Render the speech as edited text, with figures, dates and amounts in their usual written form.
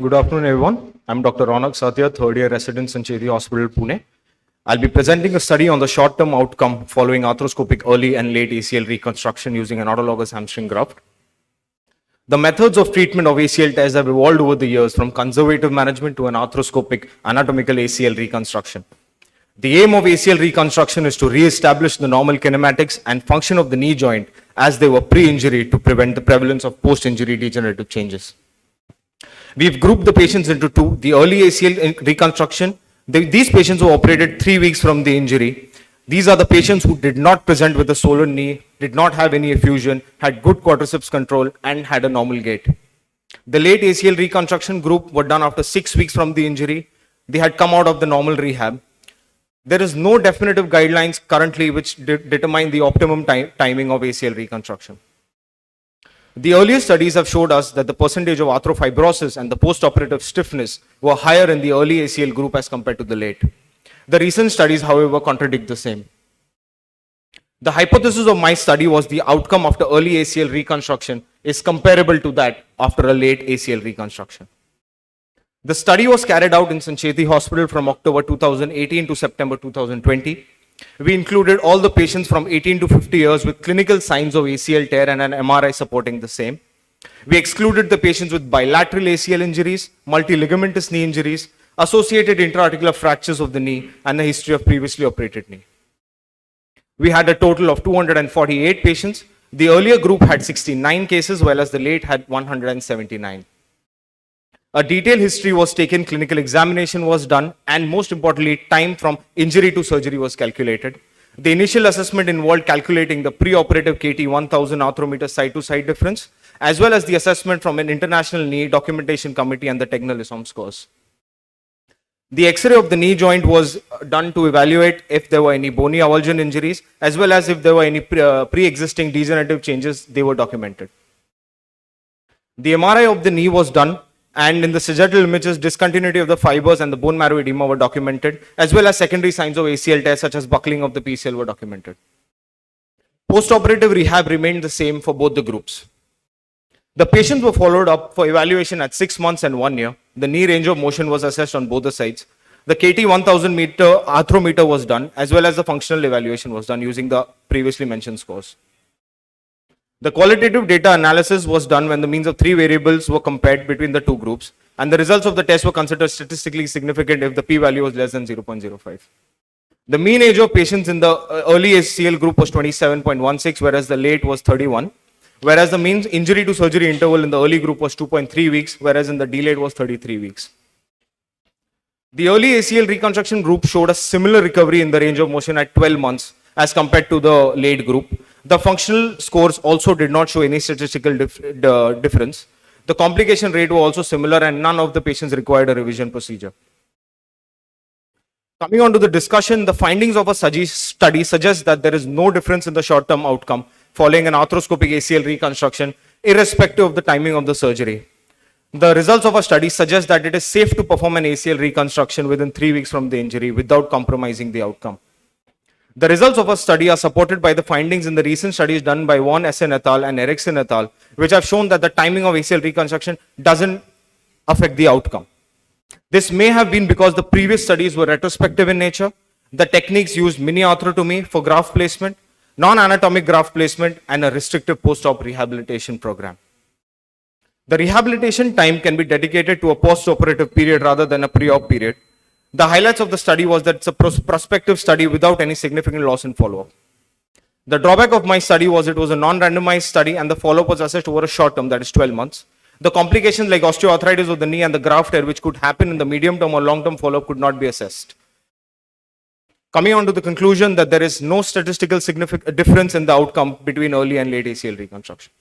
Good afternoon, everyone. I'm Dr. Raunak Satia, third year resident in Surgeries Hospital, Pune. I'll be presenting a study on the short-term outcome following arthroscopic early and late ACL reconstruction using an autologous hamstring graft. The methods of treatment of ACL tears have evolved over the years from conservative management to an arthroscopic anatomical ACL reconstruction. The aim of ACL reconstruction is to re-establish the normal kinematics and function of the knee joint as they were pre-injury to prevent the prevalence of post-injury degenerative changes. We've grouped the patients into two. The early ACL reconstruction, these patients were operated 3 weeks from the injury. These are the patients who did not present with a swollen knee, did not have any effusion, had good quadriceps control, and had a normal gait. The late ACL reconstruction group were done after 6 weeks from the injury. They had come out of the normal rehab. There is no definitive guidelines currently which determine the optimum timing of ACL reconstruction. The earlier studies have showed us that the percentage of arthropfibrosis and the postoperative stiffness were higher in the early ACL group as compared to the late. The recent studies, however, contradict the same. The hypothesis of my study was the outcome after early ACL reconstruction is comparable to that after a late ACL reconstruction. The study was carried out in Surgeries Hospital from October 2018 to September 2020. We included all the patients from 18 to 50 years with clinical signs of ACL tear and an MRI supporting the same. We excluded the patients with bilateral ACL injuries, multiligamentous knee injuries, associated intra-articular fractures of the knee, and a history of previously operated knee. We had a total of 248 patients. The earlier group had 69 cases, whereas the late had 179. A detailed history was taken, clinical examination was done, and most importantly, time from injury to surgery was calculated. The initial assessment involved calculating the preoperative KT 1000 arthrometer side-to-side difference, as well as the assessment from an international knee documentation committee and the Tegner-Lissom scores. The X-ray of the knee joint was done to evaluate if there were any bony avulsion injuries, as well as if there were any pre-existing degenerative changes, they were documented. The MRI of the knee was done, and in the sagittal images, discontinuity of the fibers and the bone marrow edema were documented, as well as secondary signs of ACL tear such as buckling of the PCL were documented. Postoperative rehab remained the same for both the groups. The patients were followed up for evaluation at 6 months and 1 year. The knee range of motion was assessed on both the sides. The KT 1000 meter arthrometer was done, as well as the functional evaluation was done using the previously mentioned scores. The qualitative data analysis was done when the means of 3 variables were compared between the two groups, and the results of the test were considered statistically significant if the p-value was less than 0.05. The mean age of patients in the early ACL group was 27.16, whereas the late was 31, whereas the mean injury to surgery interval in the early group was 2.3 weeks, whereas in the delayed was 33 weeks. The early ACL reconstruction group showed a similar recovery in the range of motion at 12 months as compared to the late group. The functional scores also did not show any statistical difference. The complication rate was also similar, and none of the patients required a revision procedure. Coming on to the discussion, the findings of a study suggest that there is no difference in the short-term outcome following an arthroscopic ACL reconstruction, irrespective of the timing of the surgery. The results of a study suggest that it is safe to perform an ACL reconstruction within 3 weeks from the injury without compromising the outcome. The results of a study are supported by the findings in the recent studies done by Von Essen et al. And Erickson et al., which have shown that the timing of ACL reconstruction doesn't affect the outcome. This may have been because the previous studies were retrospective in nature. The techniques used mini arthrotomy for graft placement, non-anatomic graft placement, and a restrictive post-op rehabilitation program. The rehabilitation time can be dedicated to a post-operative period rather than a pre-op period. The highlights of the study was that it's a prospective study without any significant loss in follow-up. The drawback of my study was it was a non-randomized study and the follow-up was assessed over a short term, that is 12 months. The complications like osteoarthritis of the knee and the graft tear, which could happen in the medium term or long term follow-up, could not be assessed. Coming on to the conclusion that there is no statistical difference in the outcome between early and late ACL reconstruction.